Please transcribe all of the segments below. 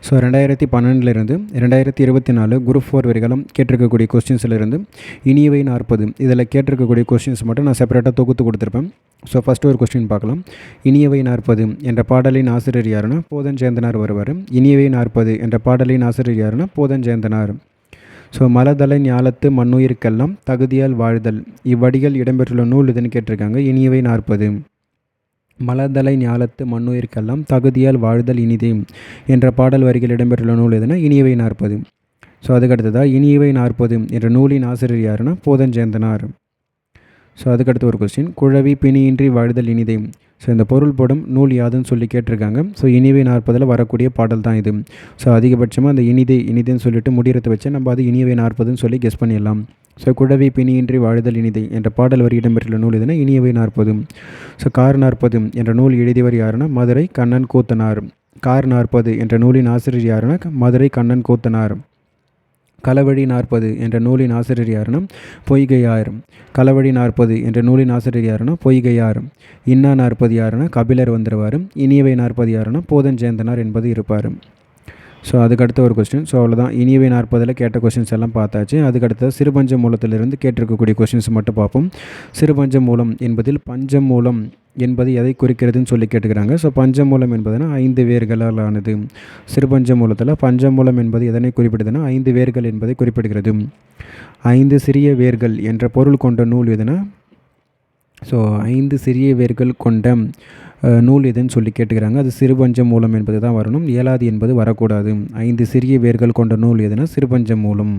So 2012 2024 group 4 வரைக்கும் கேட்டிருக்கக்கூடிய கொஸ்டின்ஸிலிருந்து இனியவை 40 இதில் கேட்டிருக்கக்கூடிய questions மட்டும் நான் செப்பரேட்டாக தொகுத்து கொடுத்துருப்பேன். ஸோ ஃபஸ்ட்டு ஒரு கொஸ்டின் பார்க்கலாம். இனியவை 40 என்ற பாடலின் ஆசிரியர் யாருன்னா போதஞ்சேந்தனார் வருவார். இனியவை 40 என்ற பாடலின் ஆசிரியர் யாருன்னா போதஞ்சேந்தனார். ஸோ மலதலை ஞாலத்து மண்ணுயிர்க்கெல்லாம் தகுதியால் வாழ்தல் இவ்வடிகள் இடம்பெற்றுள்ள நூல் இதுன்னு கேட்டிருக்காங்க. இனியவை 40 மலர்தலை ஞாலத்து மண்ணுயிர்க்கெல்லாம் தகுதியால் வாழ்தல் இனிதே என்ற பாடல் வரிகள் இடம்பெற்றுள்ள நூல் எதுனா இனியவை 40. ஸோ அதுக்கடுத்ததாக இனியவை 40 என்ற நூலின் ஆசிரியர் யாருன்னா போதஞ்சேந்தனார். ஸோ அதுக்கடுத்து ஒரு கொஸ்டின், குழவி பிணியின்றி வாழ்தல் இனிதே. ஸோ இந்த பொருள் படும் நூல் யாதுன்னு சொல்லி கேட்டிருக்காங்க. ஸோ இனியவை 40 வரக்கூடிய பாடல் தான் இது. ஸோ அதிகபட்சமாக அந்த இனிதேன்னு சொல்லிட்டு முடிகிறத வச்சு நம்ம அது இனியவை 40ன்னு சொல்லி கெஸ் பண்ணிடலாம். ஸோ குழவி பிணியின்றி வாழ்தல் இனிதை என்ற பாடல் வரி இடம்பெற்றுள்ள நூல் எதுனா இனியவை 40. ஸோ கார் 40 என்ற நூல் எழுதியவர் யாருன்னா மதுரை கண்ணன் கூத்தனார். கார் 40 என்ற நூலின் ஆசிரியர் யாருன்னா மதுரை கண்ணன் கூத்தனார். களவழி 40 என்ற நூலின் ஆசிரியர் யாருன்னா பொய்கையார். களவழி 40 என்ற நூலின் ஆசிரியர் யாருன்னா பொய்கையார். இன்னா 40 யாருன்னா கபிலர் வந்துடுவார். இனியவை 40 யாருன்னா போதஞ்சேந்தனார் என்பது இருப்பார். ஸோ அதுக்கடுத்த ஒரு கொஸ்டின். ஸோ அவ்வளோதான், இனியவை 40 கேட்ட கொஸ்டின்ஸ் எல்லாம் பார்த்தாச்சு. அதுக்கடுத்த சிறுபஞ்ச மூலத்திலிருந்து கேட்டிருக்கக்கூடிய கொஸ்டின்ஸ் மட்டும் பார்ப்போம். சிறுபஞ்ச மூலம் என்பதில் பஞ்ச மூலம் என்பது எதை குறிக்கிறதுன்னு சொல்லி கேட்டுக்கிறாங்க. ஸோ பஞ்சமூலம் என்பதுனா 5 வேர்களால் ஆனது. சிறுபஞ்ச மூலத்தில் பஞ்சமூலம் என்பது எதனை குறிப்பிடுதுன்னா 5 வேர்கள் என்பதை குறிப்பிடுகிறது. 5 சிறிய வேர்கள் என்ற பொருள் கொண்ட நூல் எதுனா, ஸோ 5 சிறிய வேர்கள் கொண்ட நூல் எதுன்னு சொல்லி கேட்டுக்கிறாங்க. அது சிறுபஞ்ச மூலம் என்பது தான் வரணும், ஏலாதி என்பது வரக்கூடாது. 5 சிறிய வேர்கள் கொண்ட நூல் எதுனா சிறுபஞ்ச மூலம்.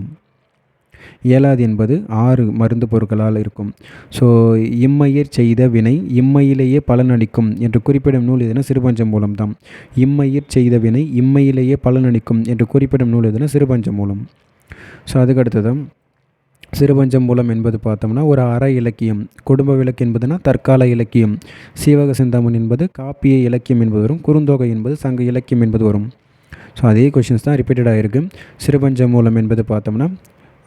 ஏலாதி என்பது 6 மருந்து பொருட்களால் இருக்கும். ஸோ இம்மையர் செய்த வினை இம்மையிலேயே பலனளிக்கும் என்று குறிப்பிடும் நூல் எதுனா சிறுபஞ்ச மூலம் தான். இம்மையர் செய்த வினை இம்மையிலேயே பலனளிக்கும் என்று குறிப்பிடும் நூல் எதுனா சிறுபஞ்ச மூலம். ஸோ அதுக்கடுத்ததான் சிறுபஞ்ச மூலம் என்பது பார்த்தோம்னா ஒரு அற இலக்கியம். குடும்ப விளக்கு என்பதுனா தற்கால இலக்கியம். சீவக சிந்தாமணி என்பது காப்பிய இலக்கியம் என்பது வரும். குறுந்தொகை என்பது சங்க இலக்கியம் என்பது வரும். ஸோ அதே கொஷின்ஸ் தான் ரிப்பீட்டடாக இருக்குது. சிறுபஞ்ச மூலம் என்பது பார்த்தோம்னா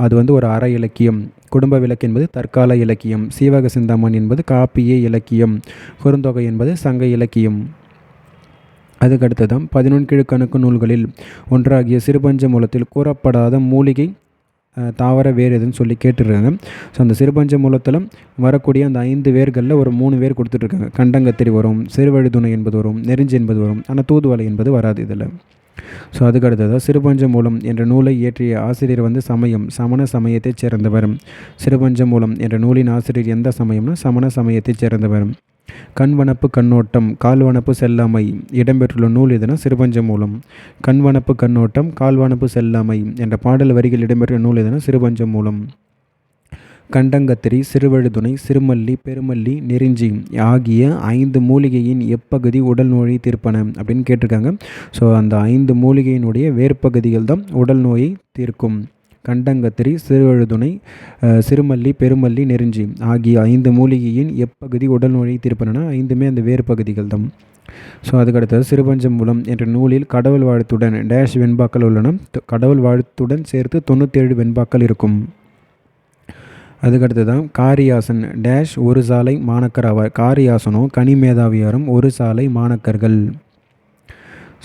அது ஒரு அற இலக்கியம். குடும்ப விளக்கு என்பது தற்கால இலக்கியம். சீவக சிந்தாமணி என்பது காப்பிய இலக்கியம். குறுந்தொகை என்பது சங்க இலக்கியம். அதுக்கடுத்ததான் 11 கீழ்க்கணக்கு நூல்களில் ஒன்றாகிய சிறுபஞ்ச மூலத்தில் கூறப்படாத மூலிகை தாவர வேர் எதுன்னு சொல்லி கேட்டுருக்காங்க. ஸோ அந்த சிறுபஞ்ச மூலத்தில் வரக்கூடிய அந்த 5 வேர்களில் ஒரு 3 வேர் கொடுத்துட்ருக்காங்க. கண்டங்கத்திரி வரும், சிறுவழுதுணை என்பது வரும், நெருஞ்சி என்பது வரும், ஆனால் தூதுவளை என்பது வராது இதில். ஸோ அதுக்கடுத்ததாக சிறுபஞ்ச மூலம் என்ற நூலை இயற்றிய ஆசிரியர் சமண சமயத்தைச் சேர்ந்தவர். சிறுபஞ்ச மூலம் என்ற நூலின் ஆசிரியர் எந்த சமயம்னா சமண சமயத்தைச் சேர்ந்தவர். கண்வனப்பு கண்ணோட்டம் கால்வனப்பு செல்லாமை இடம்பெற்றுள்ள நூல் எதுனா சிறுபஞ்ச மூலம். கண்வனப்பு கண்ணோட்டம் கால்வனப்பு செல்லாமை என்ற பாடல் வரிகள் இடம்பெற்ற நூல் எதுனா சிறுபஞ்ச மூலம். கண்டங்கத்திரி, சிறுவழுதுணை, சிறுமல்லி, பெருமல்லி, நெருஞ்சி ஆகிய 5 மூலிகையின் எப்பகுதி உடல் நோயை தீர்ப்பன அப்படின்னு கேட்டிருக்காங்க. ஸோ அந்த 5 மூலிகையினுடைய வேர்ப்பகுதிகள் தான் உடல் நோயை தீர்க்கும். கண்டங்கத்திரி, சிறுவழுதுணை, சிறுமல்லி, பெருமல்லி, நெருஞ்சி ஆகிய 5 மூலிகையின் எப்பகுதி உடல் நோயை தீர்ப்பன 5மே அந்த வேறு பகுதிகள் தான். ஸோ அதுக்கடுத்தது சிறுபஞ்ச மூலம் என்ற நூலில் கடவுள் வாழ்த்துடன் டேஷ் வெண்பாக்கள் உள்ளன. கடவுள் வாழ்த்துடன் சேர்த்து 97 வெண்பாக்கள் இருக்கும். அதுக்கடுத்து தான் காரியாசன் டேஷ் ஒரு சாலை மாணக்கர் ஆவார். காரியாசனோ கனிமேதாவியாரும் ஒரு சாலை மாணக்கர்கள்.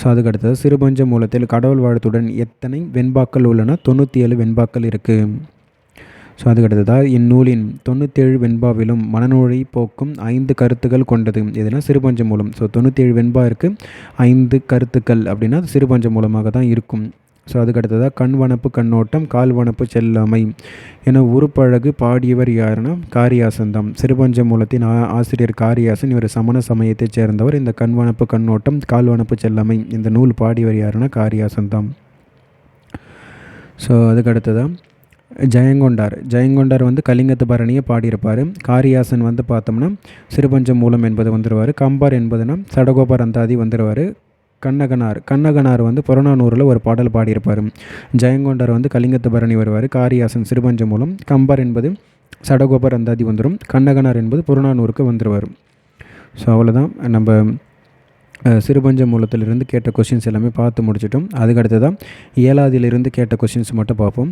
ஸோ அதுக்கடுத்தது சிறுபஞ்ச மூலத்தில் கடவுள் வாழ்த்துடன் எத்தனை வெண்பாக்கள் உள்ளன? 97 வெண்பாக்கள் இருக்குது. ஸோ அதுக்கடுத்ததாக இந்நூலின் 97 வெண்பாவிலும் மனநோயை போக்கும் 5 கருத்துக்கள் கொண்டது எதுனா சிறுபஞ்ச மூலம். ஸோ 97 வெண்பா இருக்குது, 5 கருத்துக்கள் அப்படின்னா அது சிறுபஞ்ச மூலமாக தான் இருக்கும். ஸோ அதுக்கடுத்ததாக கண்வனப்பு கண்ணோட்டம் கால்வனப்பு செல்லாமை என உருப்பழகு பாடியவர் யாருன்னா காரியாசன் தான். சிறுபஞ்ச மூலத்தின் ஆசிரியர் காரியாசன். இவர் சமண சமயத்தைச் சேர்ந்தவர். இந்த கண்வனப்பு கண்ணோட்டம் கால்வனப்பு செல்லாமை இந்த நூல் பாடியவர் யாருன்னா காரியாசன் தான். ஸோ அதுக்கடுத்ததான் ஜெயங்கொண்டார் கலிங்கத்து பரணியை பாடியிருப்பார். காரியாசன் பார்த்தோம்னா சிறுபஞ்ச மூலம் என்பது வந்துடுவார். கம்பார் என்பதுனா சடகோபர் அந்தாதி வந்துடுவார். கண்ணகனார் புறநானூரில் ஒரு பாடல் பாடியிருப்பார். ஜெயங்கொண்டார் கலிங்கத்து பரணி வருவார். காரியாசன் சிறுபஞ்ச மூலம். கம்பார் என்பது சடகோபர் அந்தாதி வந்துடும். கண்ணகனார் என்பது புறநானூருக்கு வந்துடுவார். ஸோ அவ்வளோதான், நம்ம சிறுபஞ்ச மூலத்திலிருந்து கேட்ட கொஷின்ஸ் எல்லாமே பார்த்து முடிச்சிட்டோம். அதுக்கடுத்து தான் ஏலாதியிலிருந்து கேட்ட கொஷின்ஸ் மட்டும் பார்ப்போம்.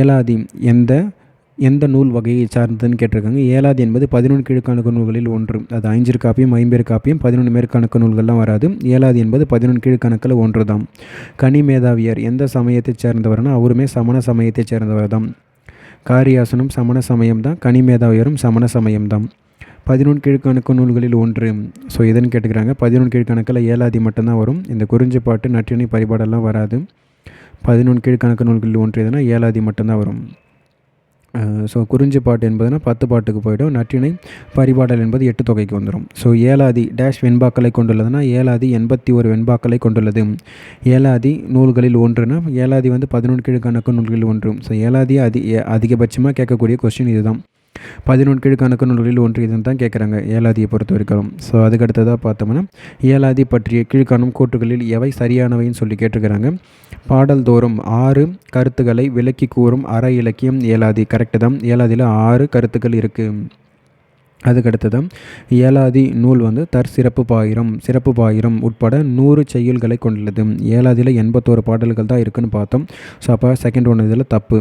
ஏலாதி எந்த எந்த நூல் வகையை சார்ந்ததுன்னு கேட்டிருக்காங்க. ஏலாதி என்பது 11 கீழ்க்கணக்கு நூல்களில் ஒன்று. அது ஐஞ்சிற்காப்பியம், ஐம்பெருக்காப்பியம், 11 மேற்கணக்கு நூல்கள்லாம் வராது. ஏலாதி என்பது 11 கீழ்க்கணக்கில் ஒன்று தான். கனிமேதாவியர் எந்த சமயத்தைச் சேர்ந்தவர்னா அவருமே சமண சமயத்தைச் சேர்ந்தவர் தான். காரியாசனும் சமண சமயம் தான், கனிமேதாவியரும் சமண சமயம் தான். 11 கீழ்க்கணக்கு நூல்களில் ஒன்று. ஸோ எதுன்னு கேட்டுக்கிறாங்க. 11 கீழ்க்கணக்கில் ஏலாதி மட்டும்தான் வரும். இந்த குறிஞ்சிப்பாட்டு, நற்றிணை, பரிபாடெல்லாம் வராது. 11 கீழ்க்கணக்கு நூல்களில் ஒன்று எதுனா ஏலாதி மட்டும்தான் வரும். ஸோ குறிஞ்சிப்பாட்டு என்பதுனா 10 பாட்டுக்கு போய்டும். நற்றிணை, பரிபாடல் என்பது 8 தொகைக்கு வந்துடும். ஸோ ஏலாதி டேஷ் வெண்பாக்களை கொண்டுள்ளதுன்னா ஏலாதி 81 வெண்பாக்களை கொண்டுள்ளது. ஏலாதி நூல்களில் ஒன்றுனா ஏலாதி வந்து 11 கீழ்க்கணக்கு நூல்களில் ஒன்று. ஸோ ஏலாதி அதிகபட்சமாக கேட்கக்கூடிய கொஸ்டின் இதுதான். 11 கீழ்க்கணக்கு நூல்களில் ஒன்று இதுன்னு தான் கேட்குறாங்க ஏலாதியை பொறுத்த வரைக்கும். ஸோ அதுக்கடுத்ததாக பார்த்தோம்னா ஏலாதி பற்றிய கீழ்காணும் கூற்றுகளில் எவை சரியானவைன்னு சொல்லி கேட்டிருக்கிறாங்க. பாடல் தோறும் 6 கருத்துக்களை விளக்கி கூறும் அற இலக்கியம் ஏலாதி. கரெக்டு தான். ஏலாதியில் 6 கருத்துக்கள் இருக்குது. அதுக்கடுத்ததான் ஏலாதி நூல் வந்து சிறப்பு பாயிரம் உட்பட 100 செய்யுள்களை கொண்டுள்ளது. ஏலாதியில் 81 பாடல்கள் தான் இருக்குதுன்னு பார்த்தோம். ஸோ அப்போ செகண்ட் ஒன்று இதில் தப்பு.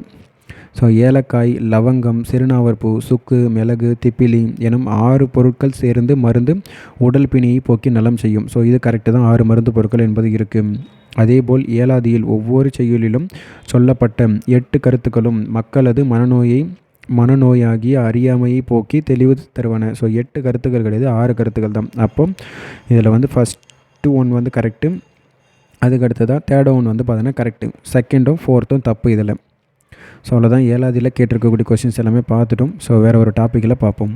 ஸோ ஏலக்காய், லவங்கம், சிறுநாவற்பூ, சுக்கு, மிளகு, திப்பிலி எனும் 6 பொருட்கள் சேர்ந்து மருந்து உடல் பிணியை போக்கி நலம் செய்யும். ஸோ இது கரெக்டு தான். 6 மருந்து பொருட்கள் என்பது இருக்குது. அதேபோல் ஏலாதியில் ஒவ்வொரு செய்யுளிலும் சொல்லப்பட்ட 8 கருத்துக்களும் மக்களது மனநோயாகிய அறியாமையை போக்கி தெளிவு தருவன. ஸோ 8 கருத்துக்கள் கிடையாது, 6 கருத்துக்கள் தான். அப்போ இதில் வந்து ஃபஸ்ட்டு ஒன் வந்து கரெக்டு. அதுக்கடுத்ததாக தேர்ட் ஒன் வந்து பார்த்தீங்கன்னா கரெக்டு. செகண்டும் ஃபோர்த்தும் தப்பு இதில். ஸோ அவ்வளோதான். ஏலாதியில் கேட்டிருக்கக்கூடிய கொஸ்டின்ஸ் எல்லாமே பார்த்துட்டோம். ஸோ வேறு ஒரு டாப்பிக்கில் பார்ப்போம்.